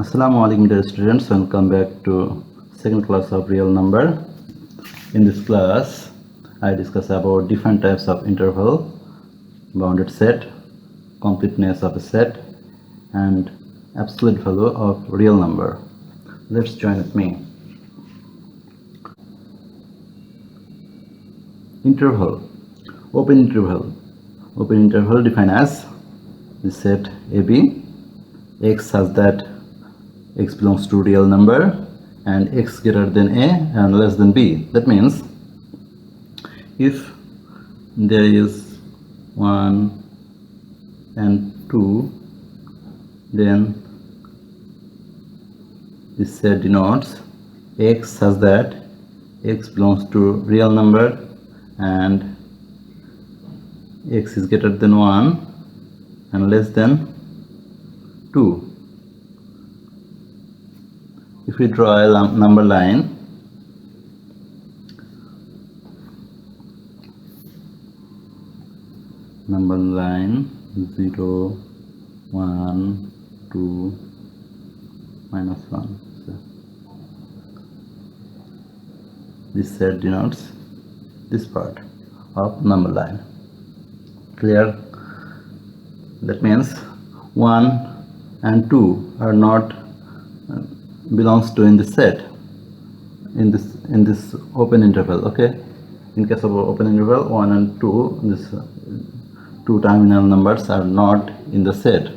Assalamu alaikum dear students, welcome back to second class of real number. In this class I discuss about different types of interval, bounded set, completeness of a set and absolute value of real number. Let's join with me. Interval. Open interval defined as the set AB, x such that x belongs to real number and x greater than a and less than b. That means if there is 1 and 2, then this set denotes x such that x belongs to real number and x is greater than 1 and less than 2. If we draw a number line, number line 0, 1, 2, minus 1. So this set denotes this part of number line. Clear? That means 1 and 2 are not belongs to in this set, in this open interval. Okay, in case of open interval 1 and 2, this two terminal numbers are not in the set.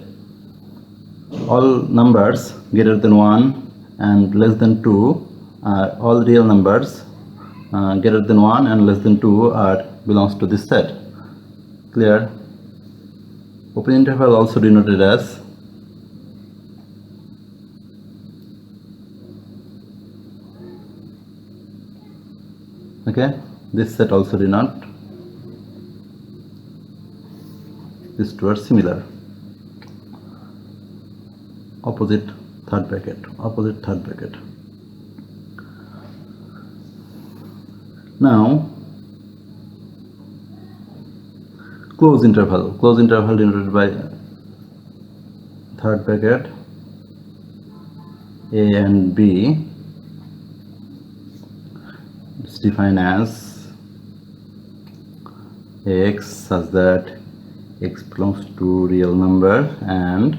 All numbers greater than 1 and less than 2 are all real numbers. Greater than 1 and less than 2 are belongs to this set. Clear? Open interval also denoted as this set also denote these two are similar. Opposite third bracket. Now close interval denoted by third bracket a and b. It's defined as x such that x belongs to real number and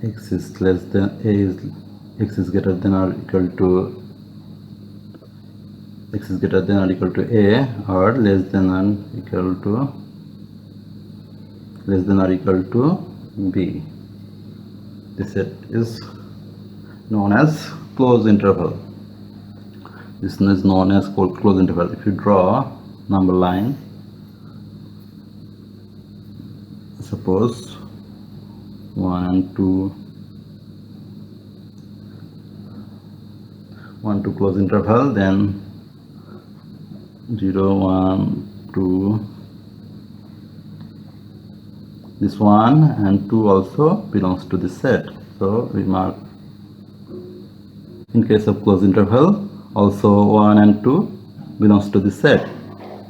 x is less than x is greater than or equal to a or less than or equal to b. This set is known as closed interval. This is known as closed interval. If you draw number line, suppose 1 and 2 close interval, then 0, 1, 2, this 1 and 2 also belongs to this set, so we mark. In case of closed interval also 1 and 2 belongs to this set.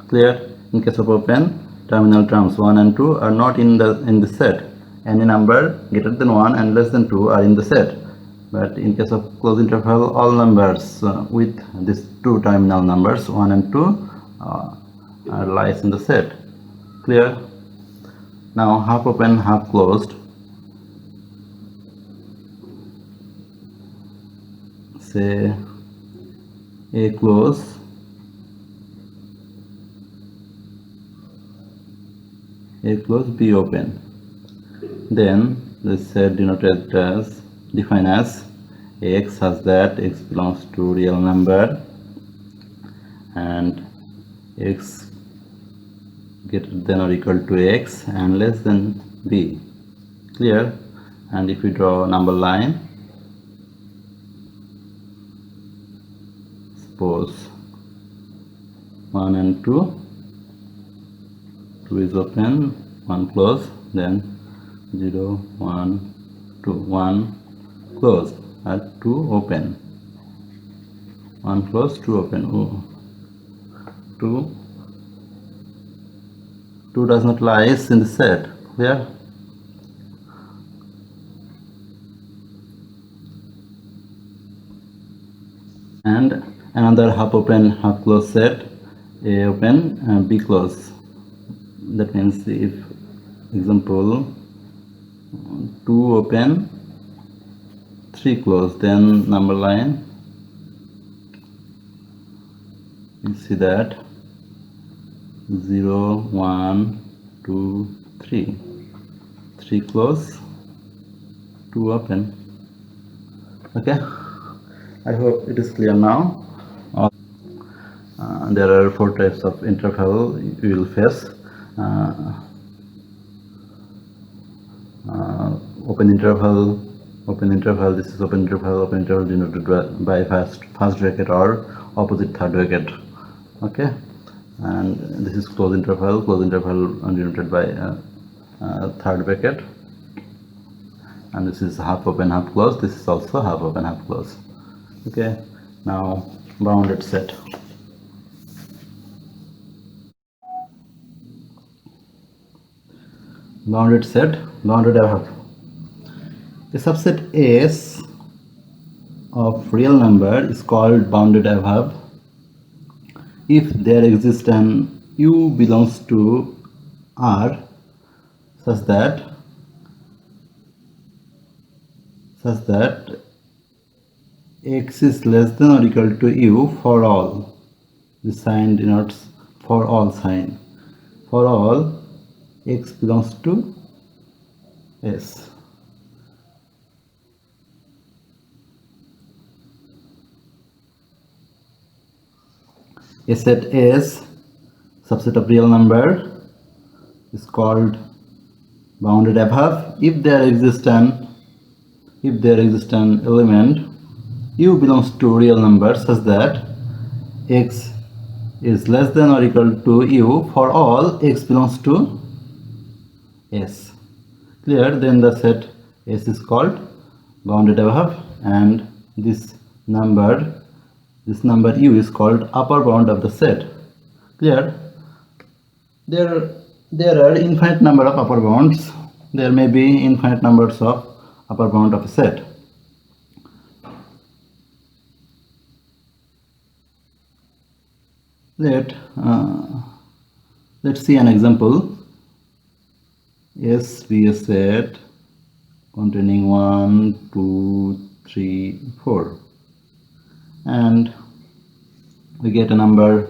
Clear? In case of open terminal terms 1 and 2 are not in the set. Any number greater than 1 and less than 2 are in the set, but in case of closed interval all numbers with these two terminal numbers 1 and 2 are lies in the set. Clear? Now half open, half closed. Say a close, b open. Then this set denoted as defined as x such that x belongs to real number and x greater than or equal to x and less than b. Clear? And if we draw number line, suppose 1 and 2 is open, 1 close, then 0, 1, 2, 1 close and 2 open, 1 close, 2 open. 2 does not lies in the set. Clear? and another half open half closed set, A open B close. That means if example 2 open 3 close, then number line you see that 0 1 2 3 3 close 2 open. Okay, I hope it is clear now. There are 4 types of interval you will face. Open interval, this is open interval denoted by first bracket or opposite third bracket. Okay, and this is close interval denoted by third bracket, and this is half open half close, this is also half open half close. Okay, now bounded set. Bounded set, bounded above. A subset S of real number is called bounded above if there exists an U belongs to R such that X is less than or equal to U for all. The sign denotes for all sign. For all X belongs to S. A set S, subset of real number, is called bounded above if there exists an element U belongs to real number such that X is less than or equal to U for all X belongs to S. Clear? Then the set S is called bounded above, and this number U is called upper bound of the set. Clear? There are infinite number of upper bounds. There may be infinite numbers of upper bound of a set. Let's see an example. S be a set containing 1 2 3 4, and we get a number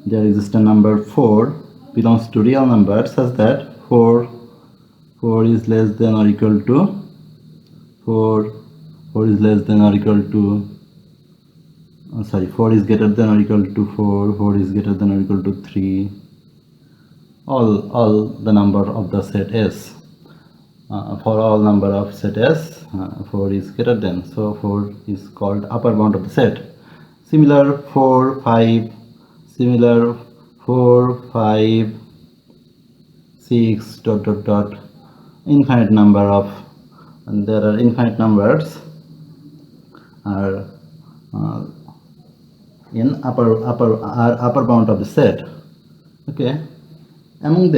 there exists a number 4 belongs to real number such that 4 is less than or equal to 4 is less than or equal to 4 is greater than or equal to 4 is greater than or equal to 3, all the number of the set S. For all number of set S, 4 is greater than, so 4 is called upper bound of the set. Similar 4 5 6 ... infinite number of, and there are infinite numbers are in upper bound of the set. Okay, among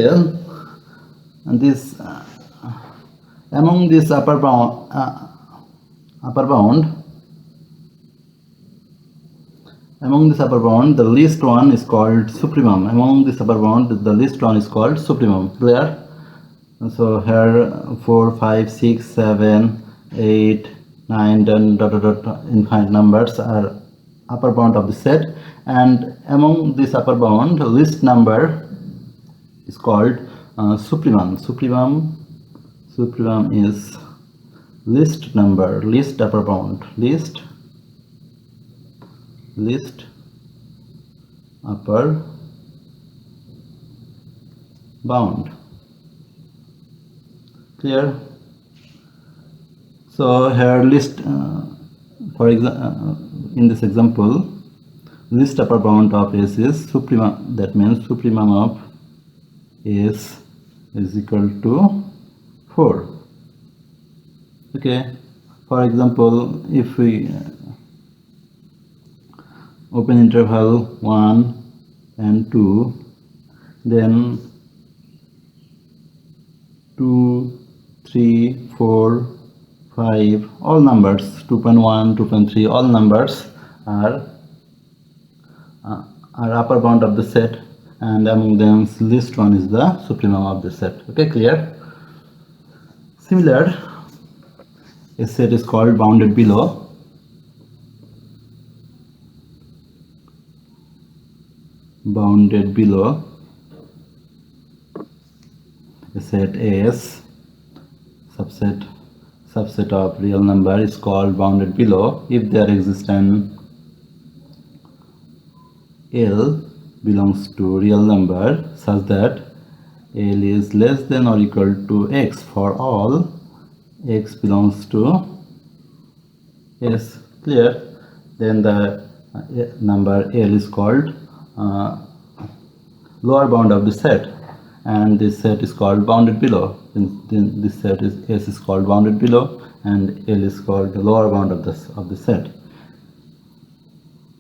this upper bound, the least one is called supremum. Clear? And so here 4 5 6 7 8 9 10 ... infinite numbers are upper bound of the set, and among this upper bound the least number is called supremum. Supremum is least number, least upper bound, least upper bound. Clear? So here list, for example, in this example, least upper bound of S is supremum. That means supremum of S is equal to 4. Okay, for example, if we open interval 1 and 2, then 2 3 4 5, all numbers 2.1, 2.3, all numbers are upper bound of the set, and among them least one is the supremum of the set. Okay, clear? Similar, a set is called bounded below. Bounded below a set S, subset of real number is called bounded below if there exists an L belongs to real number such that L is less than or equal to X for all X belongs to S. Clear? Then the number L is called lower bound of the set, and this set is called bounded below. Then this set is S is called bounded below, and L is called the lower bound of the set.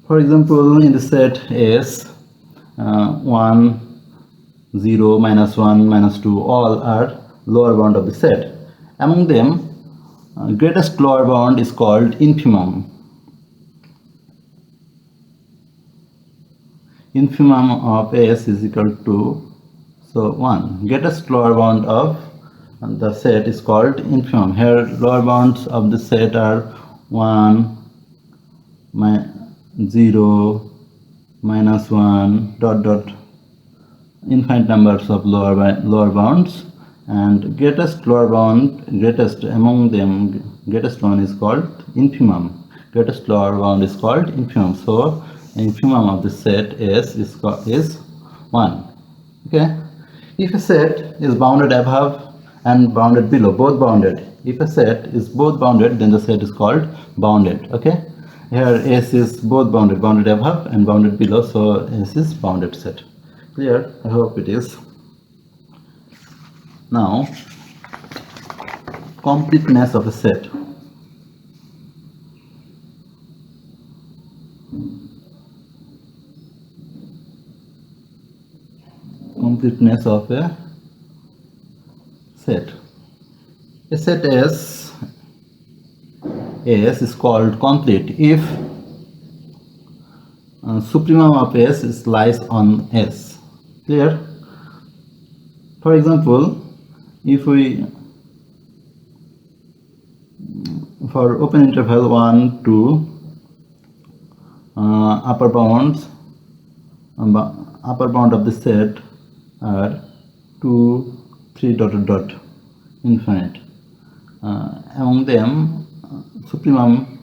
For example, in the set S, 1, 0, minus 1, minus 2, all are lower bound of the set. Among them, greatest lower bound is called infimum. Infimum of S is equal to 1. Greatest lower bound of the set is called infimum. Here lower bounds of the set are 1, 0, minus 1, dot dot, infinite numbers of lower bounds, and greatest lower bound, greatest among them, greatest one is called infimum. Greatest lower bound is called infimum. So infimum of the set S is 1. Okay. If a set is bounded above and bounded below, both bounded. If a set is both bounded, then the set is called bounded. Okay. Here S is both bounded above and bounded below, so S is bounded set. Clear? I hope it is. Now, completeness of a set. Completeness of a set. A set S is called complete if supremum of S lies on S. Clear? For example, if we for open interval 1, 2, upper bound of the set are 2, 3, dot dot infinite. Among them, supremum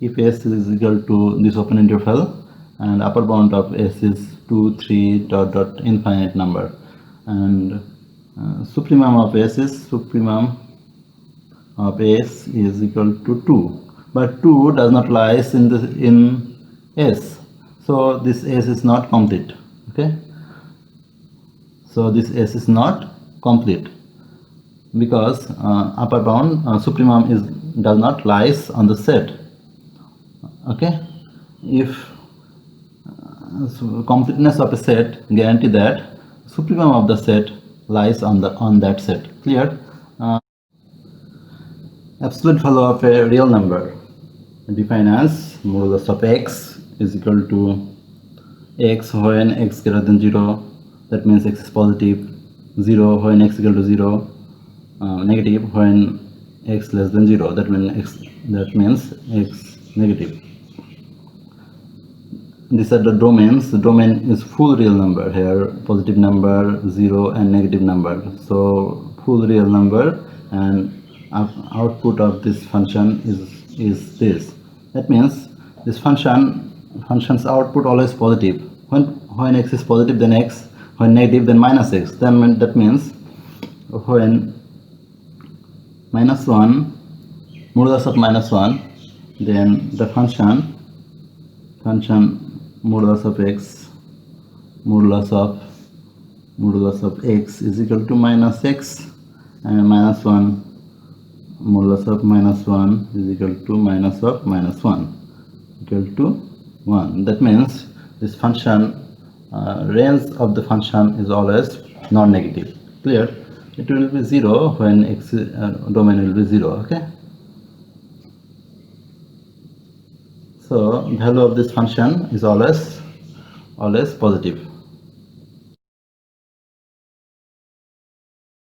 if S is equal to this open interval, and upper bound of S is 2, 3, dot dot infinite number, and supremum of S is equal to 2, but 2 does not lies in S, so this S is not complete. Okay, so this S is not complete because upper bound supremum does not lies on the set. Okay, if completeness of a set guarantee that supremum of the set lies on that set. Clear? Absolute value of a real number defined as modulus of x is equal to x when x greater than 0, that means x is positive, 0 when x equal to 0, negative when x less than 0, that means x negative. These are the domains. The domain is full real number here, positive number, 0 and negative number. So full real number, and output of this function is this. That means this function's output always positive. When x is positive, then x, when negative, then minus x. Then that means when minus 1, modulus of minus 1, then the function modulus of x, modulus of x is equal to minus x, and minus 1, modulus of minus 1 is equal to minus of minus 1 equal to 1. That means this function range of the function is always non-negative. Clear? It will be 0 when x domain will be 0. Okay, So value of this function is always positive.